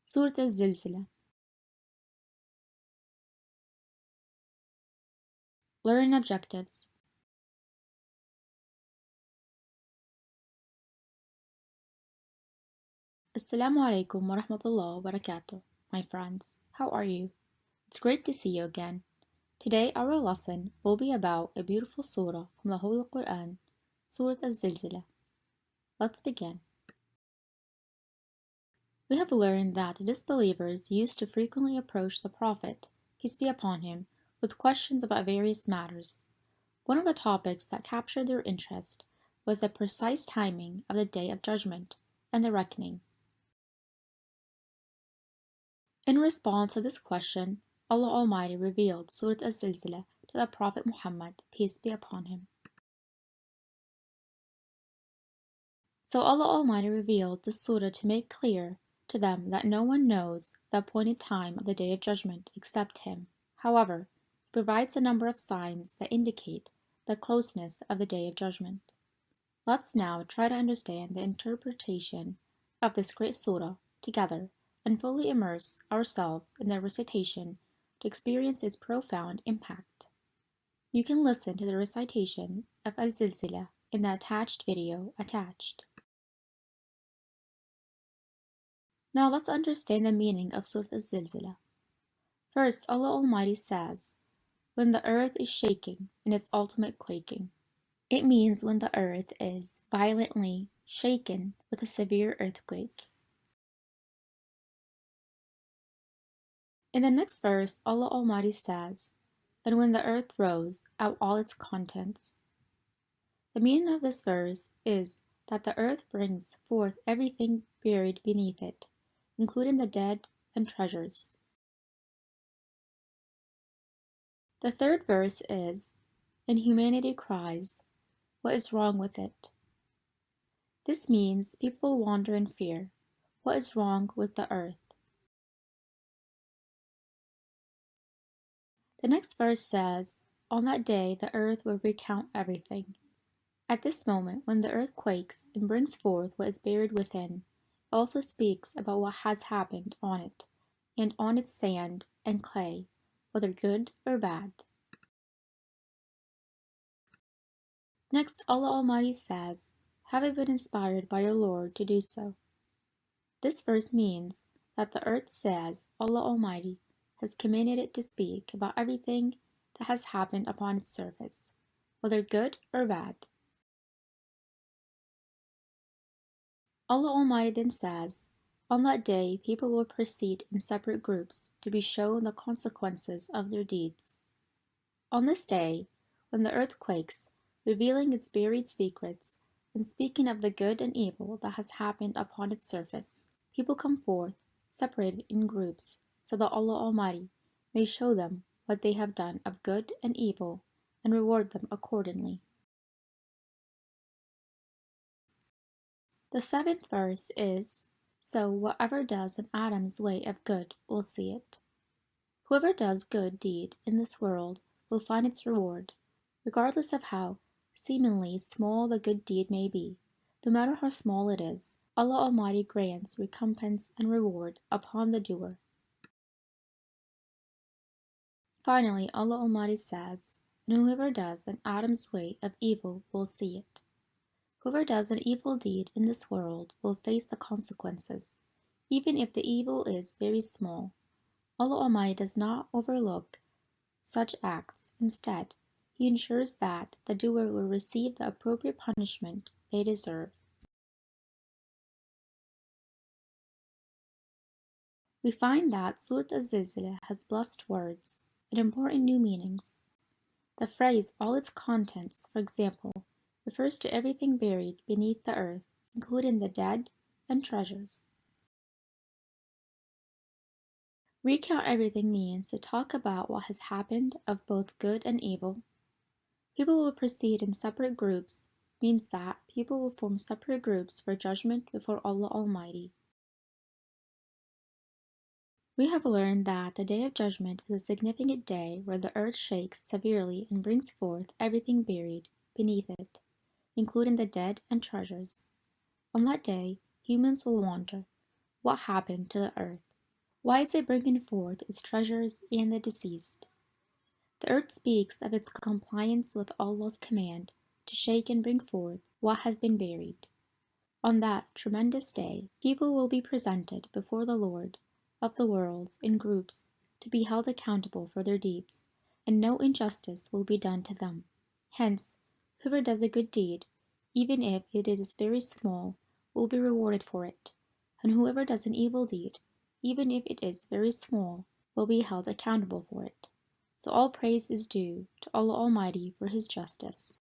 Surah Az-Zalzalah. Learning objectives. Assalamu alaikum wa rahmatullah wa barakatuh, my friends. How are you? It's great to see you again. Today our lesson will be about a beautiful surah from the Holy Quran, Surah Az-Zalzalah. Let's begin. We have learned that disbelievers used to frequently approach the Prophet, peace be upon him, with questions about various matters. One of the topics that captured their interest was the precise timing of the Day of Judgment and the reckoning. In response to this question, Allah Almighty revealed Surah Az-Zalzalah to the Prophet Muhammad, peace be upon him. So Allah Almighty revealed this surah to make clear to them that no one knows the appointed time of the Day of Judgment except Him. However, He provides a number of signs that indicate the closeness of the Day of Judgment. Let's now try to understand the interpretation of this great surah together and fully immerse ourselves in the recitation to experience its profound impact. You can listen to the recitation of Az-Zalzalah in the attached video attached. Now let's understand the meaning of Surah Az-Zalzalah. First, Allah Almighty says, when the earth is shaking in its ultimate quaking. It means when the earth is violently shaken with a severe earthquake. In the next verse, Allah Almighty says, and when the earth throws out all its contents. The meaning of this verse is that the earth brings forth everything buried beneath it, including the dead and treasures. The third verse is, and humanity cries, what is wrong with it? This means people wonder in fear, what is wrong with the earth? The next verse says, on that day the earth will recount everything. At this moment, when the earth quakes and brings forth what is buried within, it also speaks about what has happened on it, and on its sand and clay, whether good or bad. Next, Allah Almighty says, having been inspired by your Lord to do so. This verse means that the earth says Allah Almighty has commanded it to speak about everything that has happened upon its surface, whether good or bad. Allah Almighty then says, on that day people will proceed in separate groups to be shown the consequences of their deeds. On this day, when the earth quakes, revealing its buried secrets, and speaking of the good and evil that has happened upon its surface, people come forth, separated in groups, so that Allah Almighty may show them what they have done of good and evil, and reward them accordingly. The seventh verse is, so whoever does an Adam's way of good will see it. Whoever does good deed in this world will find its reward, regardless of how seemingly small the good deed may be. No matter how small it is, Allah Almighty grants recompense and reward upon the doer. Finally, Allah Almighty says, and whoever does an Adam's way of evil will see it. Whoever does an evil deed in this world will face the consequences, even if the evil is very small. Allah Almighty does not overlook such acts. Instead, He ensures that the doer will receive the appropriate punishment they deserve. We find that Surah Az-Zalzalah has blessed words and important new meanings. The phrase all its contents, for example, refers to everything buried beneath the earth, including the dead and treasures. Recount everything means to talk about what has happened of both good and evil. People will proceed in separate groups means that people will form separate groups for judgment before Allah Almighty. We have learned that the Day of Judgment is a significant day where the earth shakes severely and brings forth everything buried beneath it, including the dead and treasures. On that day, humans will wonder, what happened to the earth? Why is it bringing forth its treasures and the deceased? The earth speaks of its compliance with Allah's command to shake and bring forth what has been buried. On that tremendous day, people will be presented before the Lord of the worlds in groups to be held accountable for their deeds, and no injustice will be done to them. Hence, whoever does a good deed, even if it is very small, will be rewarded for it, and whoever does an evil deed, even if it is very small, will be held accountable for it. So all praise is due to Allah Almighty for His justice.